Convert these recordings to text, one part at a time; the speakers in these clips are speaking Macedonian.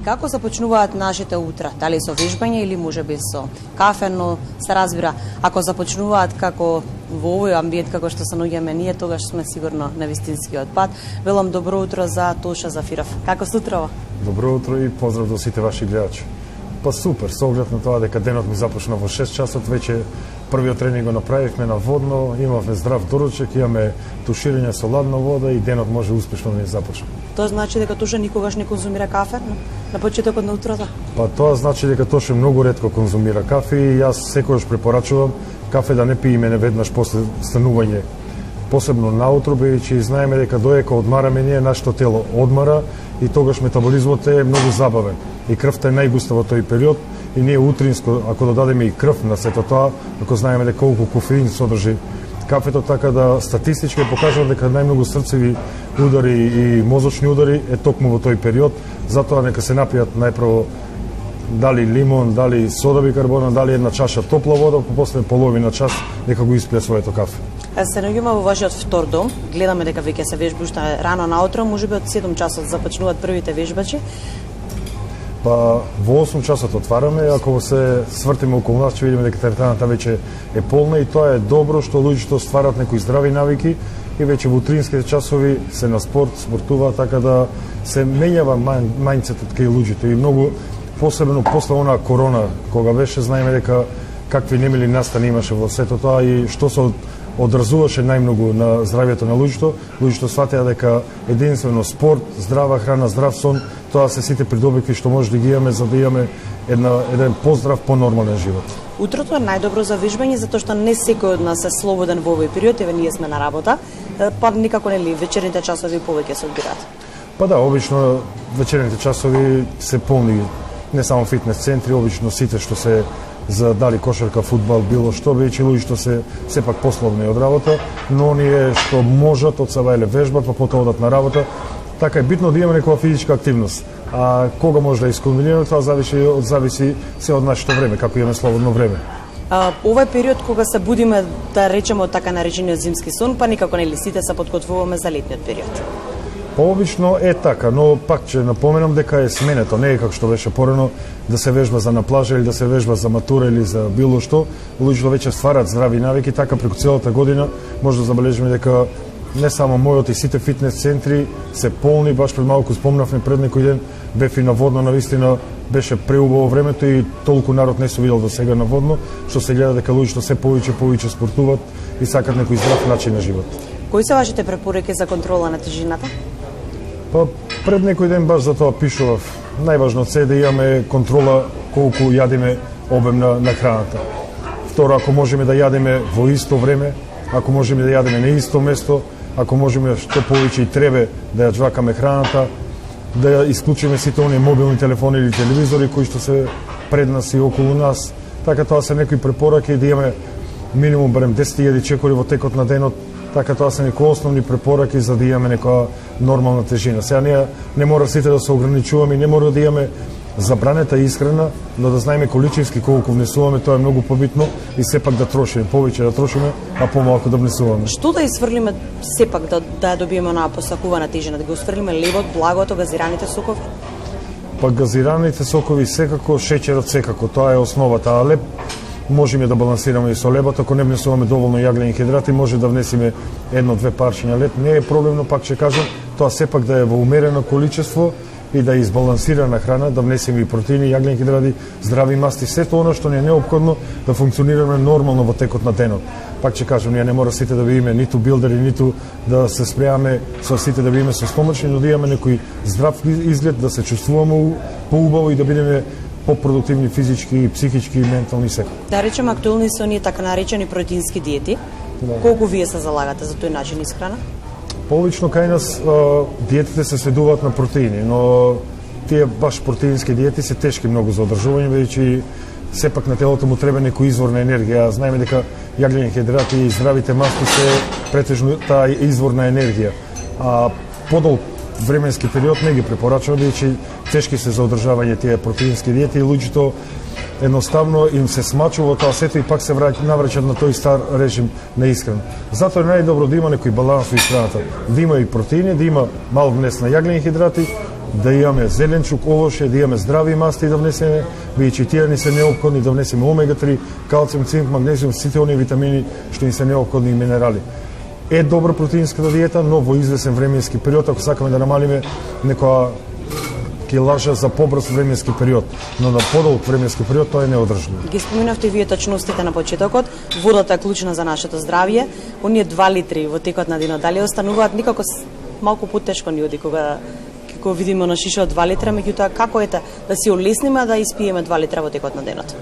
Како започнуваат нашите утра? Дали со вежбање или можеби со кафе, но се разбира, ако започнуваат како во овој амбиент како што се наоѓаме ние, тогаш сме сигурно на вистинскиот пат. Велам добро утро за Тоша Зафиров. Како сутрава? Добро утро и поздрав до сите ваши гледачи. Па супер, со оглед на тоа дека денот ми започна во 6 часот, веќе првиот тренинг го направивме на водно, имавме здрав доручек, имаме туширање со ладна вода и денот може успешно да ни започне. Тоа значи дека Тоша никогаш не конзумира кафе на почетокот на утрото? Па тоа значи дека Тоша многу ретко конзумира кафе и јас секогаш препорачувам кафе да не пиеме неведнаш после станување. Посебно наутро, бидејќи знаеме дека доека одмараме ние, нашето тело одмара и тогаш метаболизмот е многу забавен. И крвта е најгуста во тој период и ние утринско, ако додадеме и крв на сето тоа, ако знаеме дека колку кофеин содржи кафето, така да статистички покажува дека најмногу срцеви удари и мозочни удари е токму во тој период, затоа нека се напијат најпрво дали лимон, дали сода бикарбонат, дали една чаша топла вода, после половина час нека го испијат своето кафе. Се наоѓаме во вашиот втор дом, гледаме дека веќе се вежба уште рано наутро, можеби од 7 часот започнуваат првите вежбачи. Па во 8 часот отвараме, ако се свртиме околу нас ќе видиме дека теретаната веќе е полна и тоа е добро што луѓето стварат некои здрави навики и веќе во утринските часови се на спорт, спортуваат, така да се менјава мајндсетот кај луѓето и многу посебно после онаа корона кога беше, знаеме дека какви немили настани имаше во сето тоа и што се одразуваше најмногу на здравјето на луѓето. Луѓето сватеа дека единствено спорт, здрава храна, здрав сон, тоа се сите придобивки што може да ги имаме за да имаме еден поздрав, понормален живот. Утрото е најдобро за вежбање затоа што не секој од нас е слободен во овој период, еве ние сме на работа, па никако нели вечерните часови повеќе се одбираат. Па да, обично вечерните часови се полни, не само фитнес центри, обично сите што се за дали кошарка, фудбал, било што, бидејќи луѓето се сепак пословни од работа, но оние што можат од саба или вежбат, па потоа одат на работа. Така е битно да имаме некоја физичка активност. А кога може да искомбинираме, тоа зависи се од нашето време, како имаме слободно време. Овој период кога се будиме, да речеме од така наречениот зимски сон, па никако нели сите се подготвуваме за летниот период. Обично е така, но пак ќе напоменам дека е сменето, не е како што беше порано да се вежба за на плажа или да се вежба за матура или за било што. Луѓето веќе стварат здрави навики, така преку целата година може да забележиме дека не само мојот и сите фитнес центри се полни. Баш пред малку спомнавме пред некој ден бев и на водно, навистина беше преубаво времето и толку народ не се видел до сега на водно, што се гледа дека луѓето се повеќе спортуваат и сакат некој здрав начин на живот. Кои се вашите препораки за контрола на тежината? Па пред некој ден баш за тоа пишував. Најважно е да имаме контрола колку јадеме обем на храната. Второ, ако можеме да јадеме во исто време, ако можеме да јадеме на исто место, ако можеме што повеќе и требе да ја џвакаме храната, да ја исклучиме сите оние мобилни телефони или телевизори кои што се пред нас и околу нас. Така тоа се некои препораки да имаме минимум барем 10.000 чекори во текот на денот. Така тоа се некои основни препораки за да имаме некоја нормална тежина. Сега ние не мора сите да се ограничуваме, не мора да имаме забранета исхрана, но да знаеме количински колку внесуваме, тоа е многу побитно и сепак да трошиме, повеќе да трошиме, а помалку да внесуваме. Што да исфрлиме сепак да добиеме онаа посакувана тежина, да го исфрлиме левот, благото, газираните сокови? Па газираните сокови секако, шеќерот секако, тоа е основата, а леп можеме да балансираме и со лебот, ако не внесуваме доволно јаглени хидрати, може да внесиме 1-2 парчиња леб, не е проблемно, пак ќе кажам, тоа сепак да е во умерено количество и да е избалансирана храна, да внесеме и протеини, јаглени хидрати, здрави масти, сето оно што ни е неопходно да функционираме нормално во текот на денот. Пак ќе кажам, ние не мора сите да бидеме ниту билдери, ниту да се спреаме со сите да бидеме со стомачни, но да имаме некој здрав изглед, да се чувствуваме поубаво и да бидеме попродуктивни физички, психички и ментални секој. Да речеме актуелни се оние така наречени протеински диети. Да. Колку вие се залагате за тој начин исхрана? Повично кај нас диетите се сведуваат на протеини, но тие баш протеински диети се тешки многу за одржување, бидејќи сепак на телото му треба некој извор на енергија. Знаеме дека јаглени хидрати и здравите масти се претежно таа извор на енергија. А подолг временски период не ги препорачува, бидејќи тешки се за одржавање тие протеински диети и луѓето едноставно им се смачува тоа сето и пак се навраќаат на тој стар режим на исхрана. Затоа е најдобро да има некој баланс во исхраната, да има и протеини, да има мал внес на јаглени хидрати да имаме зеленчук, овоше, да имаме здрави масти да внесеме, бидејќи тие ни се неопходни да внесеме омега-3, калциум, цинк, магнезиум, сите оние витамини што ни се неопходни и минерали. Е добра протеинската диета, но во извесен временски период, ако сакаме да намалиме некоја килажа за побрз временски период, но на подолг временски период тоа е неодржливо. Ги споминавте вие точностите на почетокот, водата е клучна за нашето здравје, оние 2 литри во текот на денот, дали остануваат никако малку потешко ни оди кога видиме на шиша од 2 литра, меѓутоа како ете да си олесниме да испиеме 2 литра во текот на денот?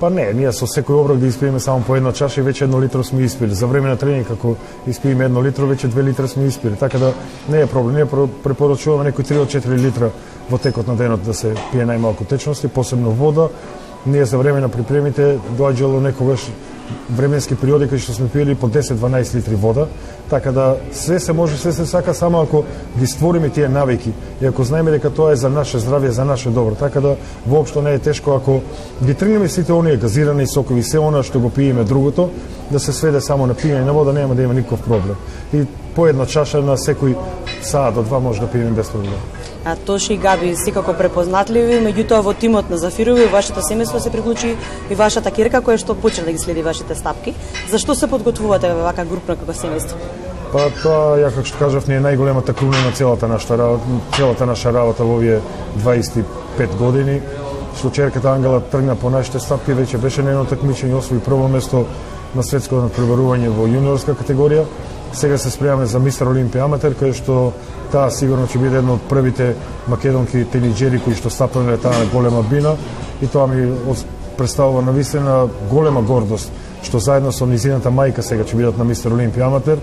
Па не, ние со секој оброк да испиеме само по една чаша и веќе 1 литро сме испили. За време на тренинг ако испиеме 1 литро, веќе 2 литра сме испили. Така да не е проблем. Ние препорачуваме некои 3 до 4 литра во текот на денот да се пие најмалку течности, посебно вода. Ние за време на припремите доаѓало некогаш временски периоди кај што сме пиели по 10-12 литри вода, така да се може, се сака, само ако ги створиме тие навики и ако знаеме дека тоа е за наше здравје, за наше добро, така да воопшто не е тешко ако ги тргнеме сите оние газирани сокови, се она што го пиеме другото, да се сведе само на пиење на вода, нема да има никаков проблем. И по една чаша на секој саат до 2 може да пиеме без проблем. Тоше и Габи секако препознатливи, меѓутоа во тимот на Зафирови, вашето семејство се приклучи и вашата ќерка која што почна да ги следи вашите стапки. Зашто се подготвувате во вака групно како семејство? Па тоа, ја како што кажав, не е најголемата круна на целата наша работа во овие 25 години. Што ќерката Ангела тргна по нашите стапки, веќе беше на едно такмичење, освои прво место на светско надпреварување во јуниорска категорија. Сега се спремаме за Мистер Олимпија Аматер, кај што таа сигурно ќе биде една од првите македонки тениџери кои што стапнале таа голема бина и тоа ми представува навистина голема гордост што заедно со низината мајка сега ќе бидат на Мистер Олимпија Аматер.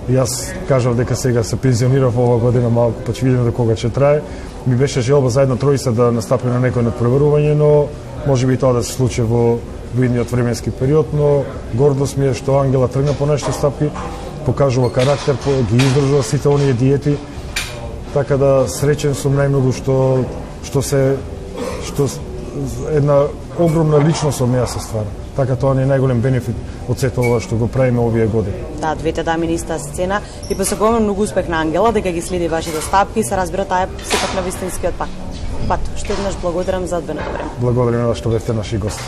И јас кажав дека сега се пензионирав ова година малку, па ќе видиме до кога ќе трае. Ми беше желба заедно тројца да настапи на некој надпреварување, но можеби тоа да се случи во идниот временски период, но гордост ми е што Ангела тргна по нашите стапки, покажува карактер, ги издржува сите оние диети, така да среќен сум најмногу што една огромна личност од неа се ствара. Така тоа не е најголем бенефит од сето ова што го правиме овие години. Да, двете дами на иста сцена и посакувам многу успех на Ангела дека ги следи вашите стапки и се разбира таа е сепак на вистинскиот пат. Што еднаш благодарам за одвоеното време. Благодарам на што бевте наши гости.